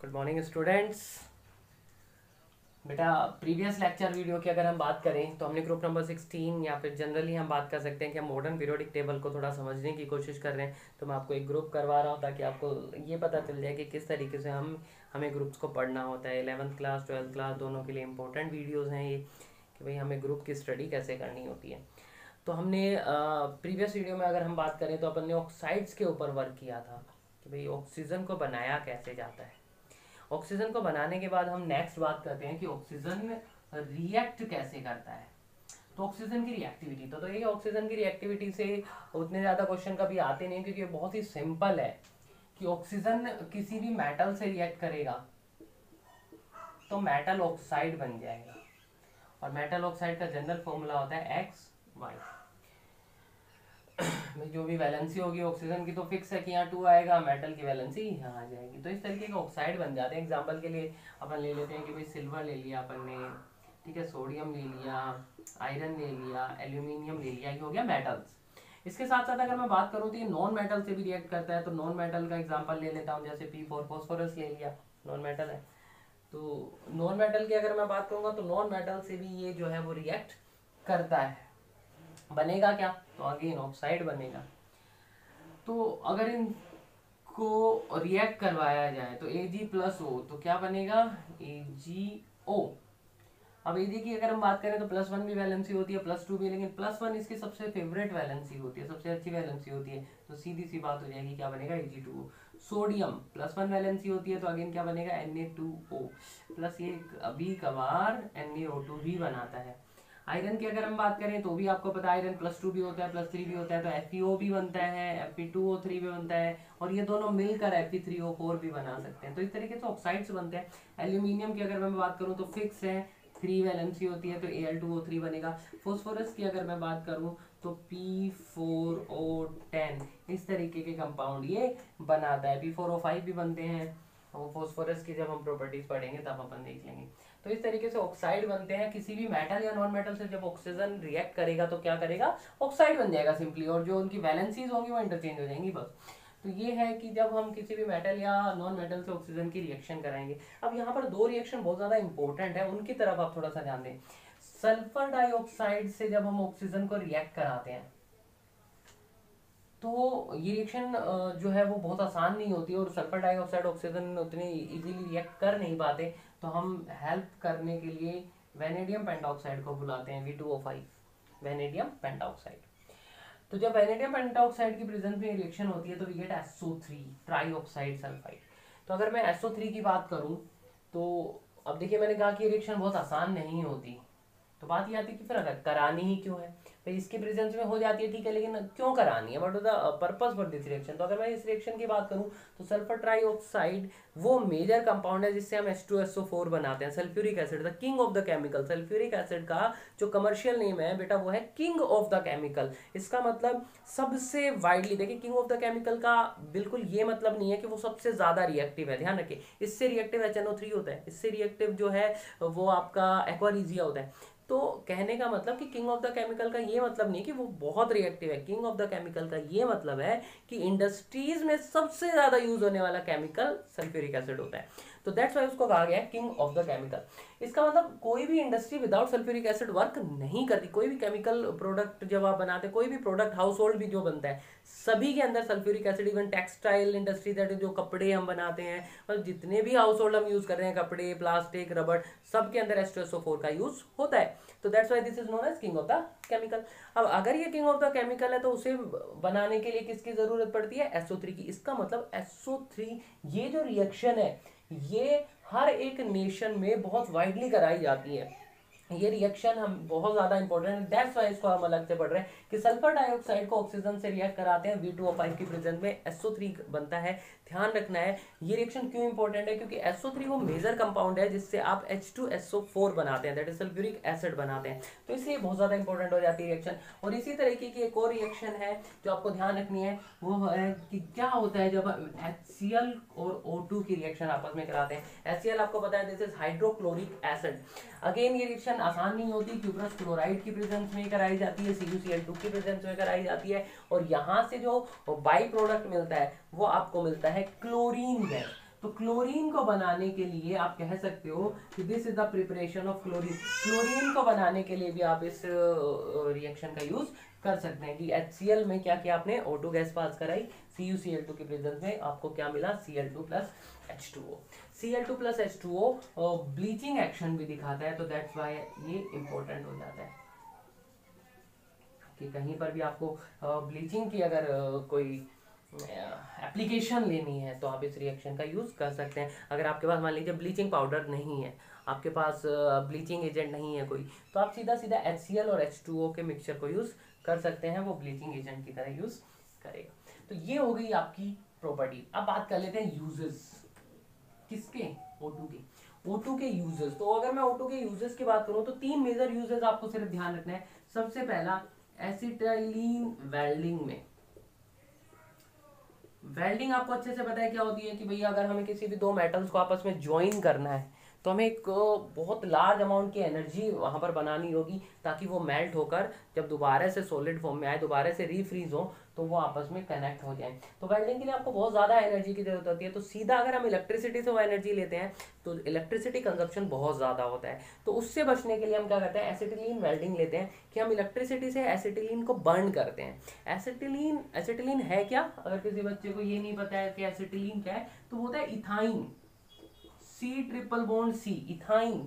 Good morning students. बेटा previous lecture video की अगर हम बात करें तो हमने ग्रुप नंबर 16 या फिर जनरली हम बात कर सकते हैं कि हम मॉडर्न पीरियोडिक टेबल को थोड़ा समझने की कोशिश कर रहे हैं। तो मैं आपको एक ग्रुप करवा रहा हूँ ताकि आपको ये पता चल जाए कि किस तरीके से हमें ग्रुप्स को पढ़ना होता है। 11th क्लास 12th क्लास दोनों के लिए इंपॉर्टेंट वीडियोज़ हैं ये, कि भाई हमें ग्रुप की स्टडी कैसे करनी होती है। तो हमने प्रीवियस वीडियो में अगर हम बात करें तो अपन ने ऑक्साइड्स के ऊपर वर्क किया था कि भाई ऑक्सीजन को बनाया कैसे जाता है। ऑक्सीजन को बनाने के बाद हम नेक्स्ट बात करते हैं कि ऑक्सीजन रिएक्ट कैसे करता है। तो ऑक्सीजन की रिएक्टिविटी तो ये ऑक्सीजन की रिएक्टिविटी से उतने ज़्यादा क्वेश्चन कभी आते नहीं, क्योंकि ये बहुत ही सिंपल है कि ऑक्सीजन किसी भी मेटल से रिएक्ट करेगा तो मेटल ऑक्साइड बन जाएगा, और मेटल ऑक्साइड का जनरल फॉर्मूला होता है XY। जो भी वैलेंसी होगी ऑक्सीजन की तो फिक्स है कि यहाँ 2 आएगा, मेटल की वैलेंसी यहाँ आ जाएगी। तो इस तरीके के ऑक्साइड बन जाते हैं। एग्जांपल के लिए अपन ले लेते हैं कि भाई सिल्वर ले लिया अपन ने, ठीक है, सोडियम ले लिया, आयरन ले लिया, एल्यूमिनियम ले लिया, ये हो गया मेटल्स। इसके साथ साथ अगर मैं बात करूँ तो ये नॉन मेटल से भी रिएक्ट करता है। तो नॉन मेटल का एग्जाम्पल ले लेता हूँ, जैसे P4 फॉस्फोरस ले लिया, नॉन मेटल है। तो नॉन मेटल की अगर मैं बात करूँगा तो नॉन मेटल से भी ये जो है वो रिएक्ट करता है। बनेगा क्या? तो अगेन ऑक्साइड बनेगा। तो अगर इनको रिएक्ट करवाया जाए तो Ag+O तो क्या बनेगा? AgO। अब Ag की अगर हम बात करें तो +1 भी वैलेंसी होती है, +2 भी, लेकिन +1 इसकी सबसे फेवरेट वैलेंसी होती है, सबसे अच्छी वैलेंसी होती है। तो सीधी सी बात हो जाएगी, क्या बनेगा? Ag2O। सोडियम +1 वैलेंसी होती है तो अगेन क्या बनेगा? Na2O प्लस ये कभी कभार NaO2 भी बनाता है। आयरन की अगर हम बात करें तो भी आपको पता है आयरन +2 भी होता है, +3 भी होता है, तो FeO भी बनता है, Fe2O3 भी बनता है, और ये दोनों मिलकर Fe3O4 भी बना सकते हैं। तो इस तरीके से ऑक्साइड्स बनते हैं। एल्यूमिनियम की अगर मैं बात करूं तो फिक्स है, 3 वैलेंसी होती है तो Al2O3 बनेगा। फॉस्फोरस की अगर मैं बात करूं तो P4O10 इस तरीके के कंपाउंड ये बनाता है। P4O5 भी बनते हैं, और फॉस्फोरस की जब हम प्रॉपर्टीज पढ़ेंगे तब अपन देख लेंगे। तो इस तरीके से ऑक्साइड बनते हैं। किसी भी मेटल या नॉन मेटल से जब ऑक्सीजन रिएक्ट करेगा तो क्या करेगा? ऑक्साइड बन जाएगा सिंपली, और जो उनकी वैलेंसीज होंगी वो इंटरचेंज हो जाएंगी बस। तो ये है कि जब हम किसी भी मेटल या नॉन मेटल से ऑक्सीजन की रिएक्शन कराएंगे। अब यहाँ पर 2 रिएक्शन बहुत ज्यादा इंपॉर्टेंट है, उनकी तरफ आप थोड़ा सा ध्यान दें। सल्फर डाइऑक्साइड से जब हम ऑक्सीजन को रिएक्ट कराते हैं तो ये रिएक्शन जो है वो बहुत आसान नहीं होती, और सल्फर डाइऑक्साइड ऑक्सीजन उतनी इजीली रिएक्ट कर नहीं पाते। तो हम हेल्प करने के लिए वेनेडियम पेंटॉक्साइड को बुलाते हैं, V2O5, वेनेडियम पेंटॉक्साइड। तो जब वेनेडियम पेंटॉक्साइड की प्रेजेंस में रिएक्शन होती है तो we get SO3, trioxide sulphide. तो अगर मैं SO3 की बात करूं तो अब देखिए, मैंने कहा कि रिएक्शन बहुत आसान नहीं होती, तो बात ये आती है कि फिर अगर करानी ही क्यों है? भाई इसके प्रेजेंस में हो जाती है, ठीक है, लेकिन क्यों करानी है? What is the purpose for this reaction? तो अगर मैं इस रिएक्शन की बात करूं तो सल्फर ट्राईऑक्साइड वो मेजर कंपाउंड है जिससे हम H2SO4 बनाते हैं। Sulphuric acid, the king of the chemical. Sulphuric acid का जो कमर्शियल नेम है बेटा वो है किंग ऑफ द केमिकल। इसका मतलब सबसे वाइडली, देखिए किंग ऑफ द केमिकल का बिल्कुल ये मतलब नहीं है कि वो सबसे ज्यादा रिएक्टिव है, ध्यान रखिए। इससे रिएक्टिव HNO3 होता है, इससे रिएक्टिव जो है वो आपका एक्वारिजिया होता है। तो कहने का मतलब कि किंग ऑफ द केमिकल का ये मतलब नहीं कि वो बहुत रिएक्टिव है। किंग ऑफ द केमिकल का ये मतलब है कि इंडस्ट्रीज में सबसे ज्यादा यूज होने वाला केमिकल सल्फ्यूरिक एसिड होता है। तो दैट्स वाई उसको कहा गया है किंग ऑफ द केमिकल। इसका मतलब कोई भी industry without sulphuric acid work नहीं करती। कोई भी केमिकल प्रोडक्ट जब आप बनाते, कोई भी प्रोडक्ट हाउस होल्ड भी जो बनता है, सभी के अंदर sulphuric acid. Even textile industry, that जो कपड़े हम बनाते हैं, मतलब जितने भी हाउस होल्ड हम यूज कर रहे हैं, कपड़े, प्लास्टिक, रबड़, सबके अंदर H2SO4 का यूज होता है। तो that's why this is known as king of the chemical. अब अगर ये किंग ऑफ द केमिकल है तो उसे बनाने के लिए किसकी जरूरत पड़ती है? SO3 की। इसका मतलब SO3 ये जो रिएक्शन है ये हर एक नेशन में बहुत वाइडली कराई जाती है। ये रिएक्शन हम बहुत ज्यादा इंपॉर्टेंट है, दैट्स व्हाई इसको हम अलग से पढ़ रहे हैं कि सल्फर डाइऑक्साइड को ऑक्सीजन से रिएक्ट कराते हैं, V2O5 की प्रेजेंस में SO3 बनता है। ध्यान रखना है ये रिएक्शन क्यों इंपॉर्टेंट है, क्योंकि SO3 वो मेजर कंपाउंड है जिससे आप H2SO4 बनाते हैं, दैट इज सल्फ्यूरिक एसिड बनाते हैं। तो इसलिए बहुत ज्यादा इंपॉर्टेंट हो जाती है रिएक्शन। और इसी तरीके की एक और रिएक्शन है जो आपको ध्यान रखनी है, वो है कि क्या होता है जब HCl और O2 की रिएक्शन आपस में कराते हैं। HCl आपको पता है this is hydrochloric acid. Again ये रिएक्शन आसान नहीं होती, क्यूप्रस क्लोराइड की प्रेजेंस में कराई जाती है, CuCl2 की प्रेजेंस में कराई जाती है, और यहाँ से जो बाई प्रोडक्ट मिलता है वो आपको मिलता है क्लोरीन गैस। तो क्लोरीन को बनाने के लिए आप कह सकते हो कि this is the preparation of chlorine. Chlorine को बनाने के लिए भी आप इस रिएक्शन का यूज कर सकते हैं कि HCl में क्या किया आपने, O2 गैस पास कराई, CuCl2 के प्रेजेंस में आपको क्या मिला, Cl2 plus H2O। Cl2 plus H2O bleaching action भी दिखाता है, तो दैट्स वाई ये इंपॉर्टेंट हो जाता है कि कहीं पर भी आपको ब्लीचिंग की अगर कोई एप्लीकेशन लेनी है तो आप इस रिएक्शन का यूज कर सकते हैं। अगर आपके पास मान लीजिए ब्लीचिंग पाउडर नहीं है, आपके पास ब्लीचिंग एजेंट नहीं है कोई, तो आप सीधा सीधा HCl और H2O के मिक्सचर को यूज कर सकते हैं, वो ब्लीचिंग एजेंट की तरह यूज करेगा। तो ये हो गई आपकी प्रॉपर्टी। अब बात कर लेते हैं यूजेस, किसके, O2 के। O2 के यूजेस, तो अगर मैं O2 के यूजेस की बात करूं तो 3 मेजर यूजेस आपको सिर्फ ध्यान रखना है। सबसे पहला, एसिटाइलिन वेल्डिंग में। वेल्डिंग आपको अच्छे से पता है क्या होती है कि भैया अगर हमें किसी भी दो मेटल्स को आपस में ज्वाइन करना है तो हमें एक बहुत लार्ज अमाउंट की एनर्जी वहां पर बनानी होगी ताकि वो मेल्ट होकर जब दोबारा से सॉलिड फॉर्म में आए, दोबारा से रीफ्रीज हो, तो वो आपस में कनेक्ट हो जाए। तो वेल्डिंग के लिए आपको बहुत ज़्यादा एनर्जी की जरूरत होती है। तो सीधा अगर हम इलेक्ट्रिसिटी से वो एनर्जी लेते हैं तो इलेक्ट्रिसिटी कंजप्शन बहुत ज़्यादा होता है। तो उससे बचने के लिए हम क्या करते हैं, एसिटिलीन वेल्डिंग लेते हैं कि हम इलेक्ट्रिसिटी से एसिटिलीन को बर्न करते हैं। एसिटिलीन है क्या, अगर किसी बच्चे को ये नहीं पता है कि एसिटिलीन क्या है, तो वो होता है इथाइन, C∼C, इथाइन।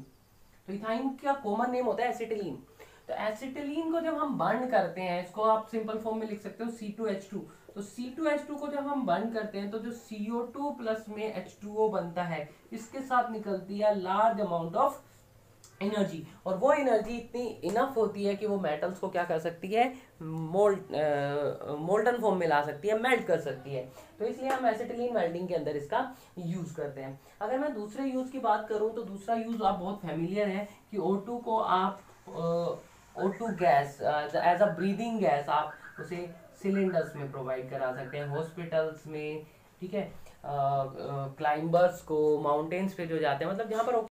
तो इथाइन का कॉमन नेम होता है एसिटिलीन। तो एसिटिलीन को जब हम बर्न करते हैं, इसको आप सिंपल फॉर्म में लिख सकते हो C2H2। तो C2H2 को जब हम बर्न करते हैं तो जो CO2 प्लस में H2O बनता है, इसके साथ निकलती है लार्ज अमाउंट ऑफ एनर्जी, और वो एनर्जी इतनी इनफ होती है कि वो मेटल्स को क्या कर सकती है, मोल्टन फॉर्म में ला सकती है, मेल्ट कर सकती है। तो इसलिए हम एसिटिलीन वेल्डिंग के अंदर इसका यूज करते हैं। अगर मैं दूसरे यूज की बात करूं तो दूसरा यूज आप बहुत फैमिलियर है कि O2 को आप O2 gas as a breathing gas आप उसे सिलेंडर्स में प्रोवाइड करा सकते हैं, हॉस्पिटल्स में, ठीक है, क्लाइंबर्स को माउंटेन्स पे जो जाते हैं, मतलब जहाँ पर